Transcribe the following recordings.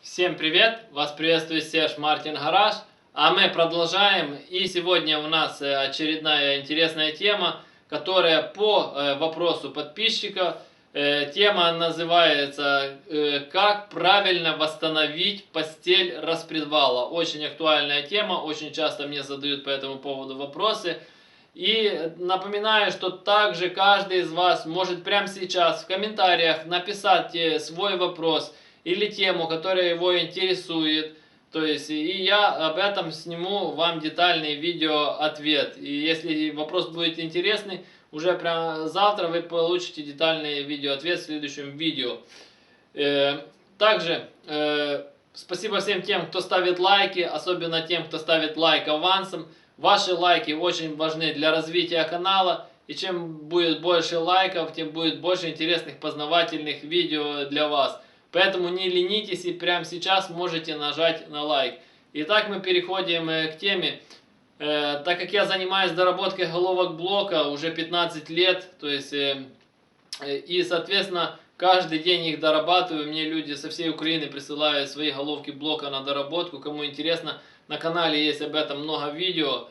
Всем привет! Вас приветствует Серж Мартин Гараж. А мы продолжаем. И сегодня у нас очередная интересная тема, которая по вопросу подписчика. Тема называется «Как правильно восстановить постель распредвала». Очень актуальная тема, очень часто мне задают по этому поводу вопросы. И напоминаю, что также каждый из вас может прямо сейчас в комментариях написать свой вопрос или тему, которая его интересует. То есть, и я об этом сниму вам детальный видео ответ. И если вопрос будет интересный, уже прямо завтра вы получите детальный видео ответ в следующем видео. Также спасибо всем тем, кто ставит лайки, особенно тем, кто ставит лайк авансом. Ваши лайки очень важны для развития канала. И чем будет больше лайков, тем будет больше интересных познавательных видео для вас. Поэтому не ленитесь и прямо сейчас можете нажать на лайк. Итак, мы переходим к теме. Так как я занимаюсь доработкой головок блока уже 15 лет, то есть, и соответственно, каждый день их дорабатываю. Мне люди со всей Украины присылают свои головки блока на доработку. Кому интересно, на канале есть об этом много видео.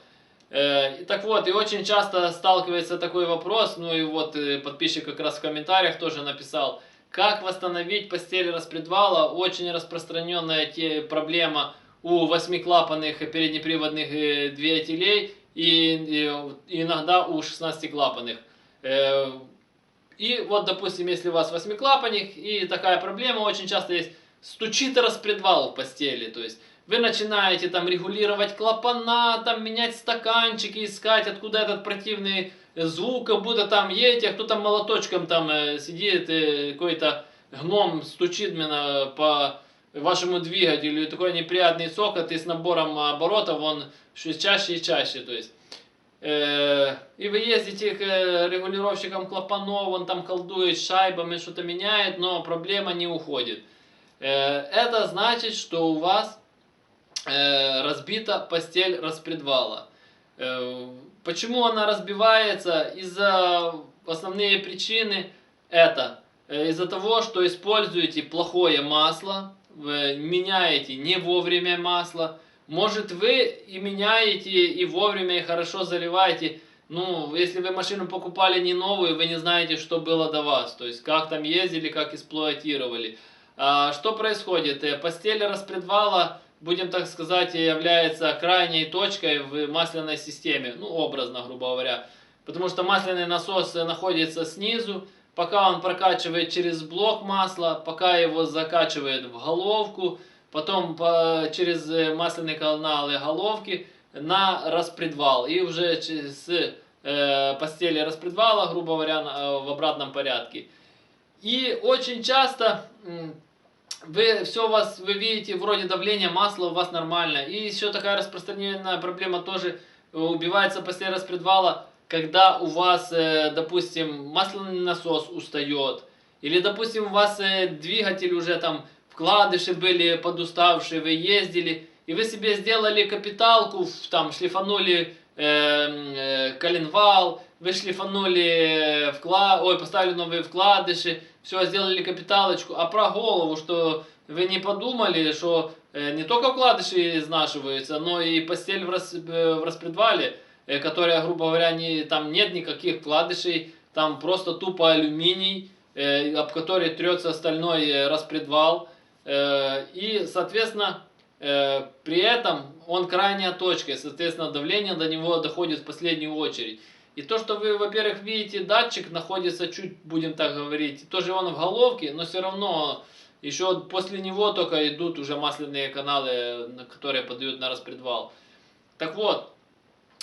Так вот, и очень часто сталкивается такой вопрос, ну и вот подписчик как раз в комментариях тоже написал, как восстановить постель распредвала. Очень распространенная проблема у 8-клапанных переднеприводных двигателей и иногда у 16-клапанных. И вот, допустим, если у вас 8-клапанник и такая проблема очень часто есть, стучит распредвал в постели, то есть вы начинаете там регулировать клапана, там менять стаканчики, искать, откуда этот противный звук, как будто там едете, а кто-то молоточком там сидит, какой-то гном стучит именно по вашему двигателю, и такой неприятный цокот, и с набором оборотов он чаще и чаще, то есть. И вы ездите к регулировщикам клапанов, он там колдует шайбами, что-то меняет, но проблема не уходит. Это значит, что у вас разбита постель распредвала. Почему она разбивается? Из-за основные причины это из-за того, что используете плохое масло, вы меняете не вовремя масло. Может, вы и меняете, и вовремя, и хорошо заливаете. Ну, если вы машину покупали не новую, вы не знаете, что было до вас. То есть, как там ездили, как эксплуатировали. Что происходит? Постель распредвала, будем так сказать, является крайней точкой в масляной системе. Ну, образно, грубо говоря. Потому что масляный насос находится снизу. Пока он прокачивает через блок масла, пока его закачивает в головку, потом через масляные каналы головки на распредвал. И уже с постели распредвала, грубо говоря, в обратном порядке. И очень часто вы видите, вроде давление масла у вас нормально. И еще такая распространенная проблема тоже убивается постель распредвала, когда у вас, допустим, масляный насос устает, или, допустим, у вас двигатель уже там, вкладыши были подуставшие, вы ездили, и вы себе сделали капиталку, там, шлифанули коленвал, вы шлифанули поставили новые вкладыши, все, сделали капиталочку, а про голову, что вы не подумали, что не только вкладыши изнашиваются, но и постель в распредвале, которая, грубо говоря, там нет никаких вкладышей, там просто тупо алюминий, об который трется стальной распредвал. И, соответственно, при этом он крайняя точка, и, соответственно, давление до него доходит в последнюю очередь. И то, что вы, во-первых, видите, датчик находится чуть, будем так говорить, тоже он в головке, но все равно еще после него только идут уже масляные каналы, которые подают на распредвал. Так вот,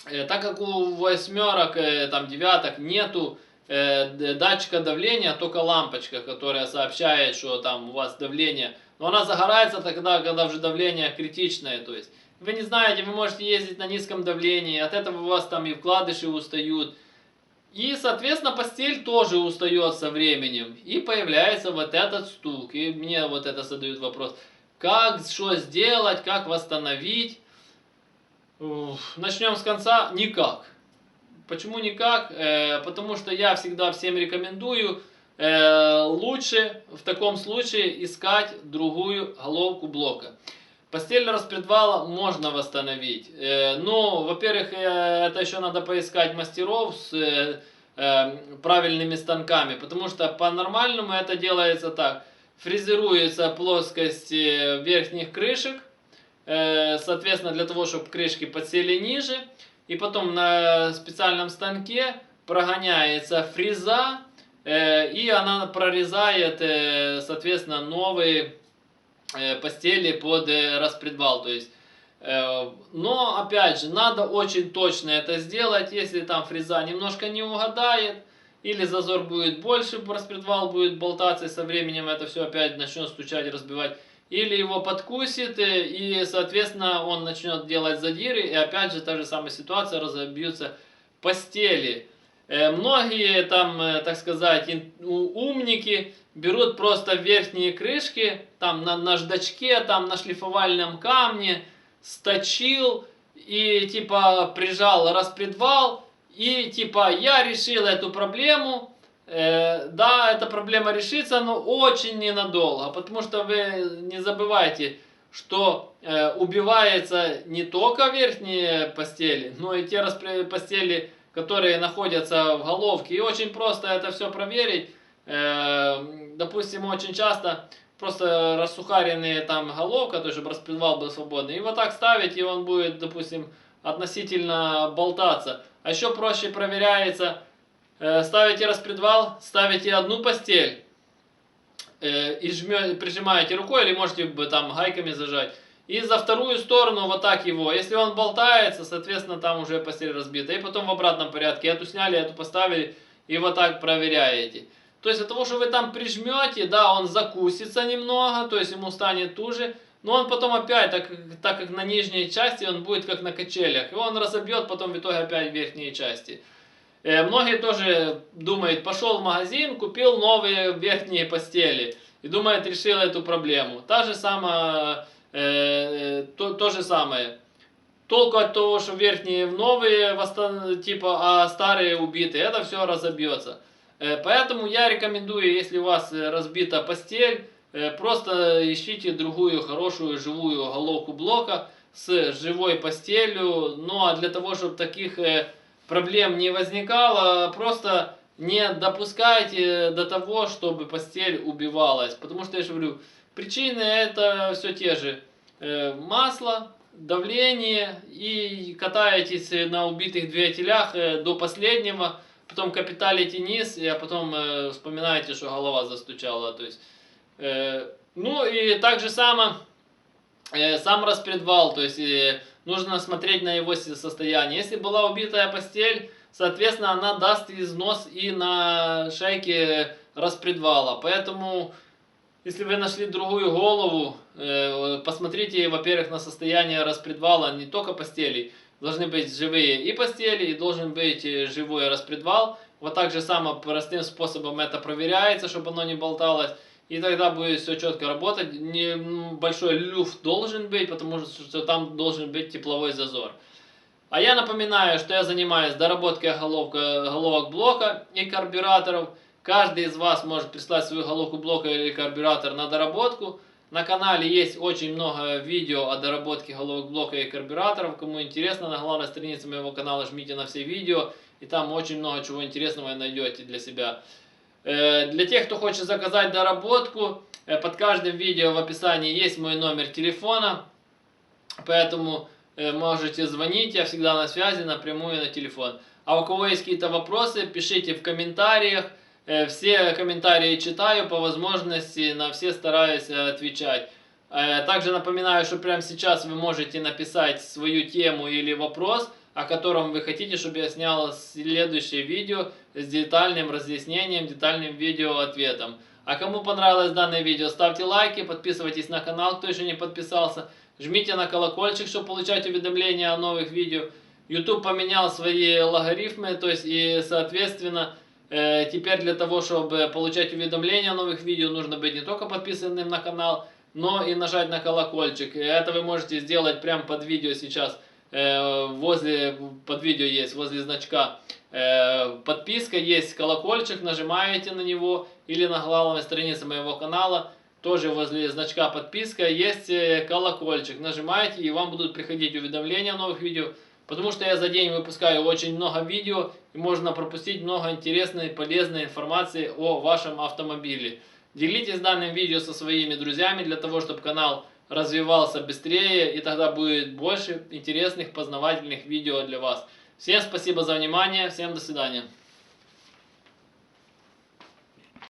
так как у восьмерок, там девяток нету датчика давления, только лампочка, которая сообщает, что там у вас давление. Но она загорается тогда, когда уже давление критичное. То есть вы не знаете, вы можете ездить на низком давлении, от этого у вас там и вкладыши устают. И, соответственно, постель тоже устает со временем. И появляется вот этот стук. И мне вот это задают вопрос. Как, что сделать, как восстановить? Начнем с конца. Никак. Почему никак? Потому что я всегда всем рекомендую лучше в таком случае искать другую головку блока. Постель распредвала можно восстановить. Но, во-первых, это еще надо поискать мастеров с правильными станками. Потому что по-нормальному это делается так. Фрезеруется плоскость верхних крышек. Соответственно, для того, чтобы крышки подсели ниже. И потом на специальном станке прогоняется фреза. И она прорезает, соответственно, новые постели под распредвал. То есть, но опять же, надо очень точно это сделать. Если там фреза немножко не угадает, или зазор будет больше, распредвал будет болтаться, и со временем это все опять начнет стучать, разбивать. Или его подкусит, и, соответственно, он начнет делать задиры, и опять же та же самая ситуация, разобьются постели. Многие там, так сказать, умники берут просто верхние крышки, там на наждачке, там на шлифовальном камне, сточил и типа прижал распредвал, и типа я решил эту проблему. Да, эта проблема решится, но очень ненадолго, потому что вы не забывайте, что убивается не только верхние постели, но и те постели, которые находятся в головке. И очень просто это все проверить. Допустим, очень часто просто рассухаренные там головка, то есть чтобы распредвал был свободный. И вот так ставить, и он будет, допустим, относительно болтаться. А еще проще проверяется. Ставите распредвал, ставите одну постель и прижимаете рукой, или можете там гайками зажать. И за вторую сторону вот так его. Если он болтается, соответственно, там уже постель разбита. И потом в обратном порядке эту сняли, эту поставили, и вот так проверяете. То есть от того, что вы там прижмете, да, он закусится немного, то есть ему станет туже. Но он потом опять, так как на нижней части, он будет как на качелях. И он разобьет потом в итоге опять верхние части. Многие тоже думают, пошел в магазин, купил новые верхние постели. И думает, решил эту проблему. То же самое. Толку от того, что верхние новые, типа, а старые убиты, это все разобьется. Поэтому я рекомендую, если у вас разбита постель, просто ищите другую хорошую живую головку блока с живой постелью. Ну а для того, чтобы таких проблем не возникало, просто не допускайте до того, чтобы постель убивалась. Потому что, я же говорю, причины это все те же. Масло, давление, и катаетесь на убитых двигателях до последнего, потом капиталите низ, а потом вспоминаете, что голова застучала. То есть, ну и так же само сам распредвал, то есть нужно смотреть на его состояние. Если была убитая постель, соответственно, она даст износ и на шейке распредвала. Поэтому, если вы нашли другую голову, посмотрите, во-первых, на состояние распредвала не только постелей. Должны быть живые и постели, и должен быть живой распредвал. Вот так же само простым способом это проверяется, чтобы оно не болталось. И тогда будет все четко работать. Большой люфт должен быть, потому что там должен быть тепловой зазор. А я напоминаю, что я занимаюсь доработкой головок блока и карбюраторов. Каждый из вас может прислать свою головку блока или карбюратор на доработку. На канале есть очень много видео о доработке головок блока и карбюраторов. Кому интересно, на главной странице моего канала жмите на все видео. И там очень много чего интересного найдете для себя. Для тех, кто хочет заказать доработку, под каждым видео в описании есть мой номер телефона. Поэтому можете звонить, я всегда на связи, напрямую на телефон. А у кого есть какие-то вопросы, пишите в комментариях. Все комментарии читаю, по возможности на все стараюсь отвечать. Также напоминаю, что прямо сейчас вы можете написать свою тему или вопрос, о котором вы хотите, чтобы я снял следующее видео с детальным разъяснением, детальным видео-ответом. А кому понравилось данное видео, ставьте лайки, подписывайтесь на канал, кто еще не подписался. Жмите на колокольчик, чтобы получать уведомления о новых видео. YouTube поменял свои логарифмы, то есть и соответственно теперь для того, чтобы получать уведомления о новых видео, нужно быть не только подписанным на канал, но и нажать на колокольчик. И это вы можете сделать прямо под видео сейчас. Под видео есть, возле значка подписка, есть колокольчик, нажимаете на него, или на главной странице моего канала, тоже возле значка подписка, есть колокольчик. Нажимаете, и вам будут приходить уведомления о новых видео. Потому что я за день выпускаю очень много видео, и можно пропустить много интересной и полезной информации о вашем автомобиле. Делитесь данным видео со своими друзьями, для того, чтобы канал развивался быстрее, и тогда будет больше интересных познавательных видео для вас. Всем спасибо за внимание, всем до свидания.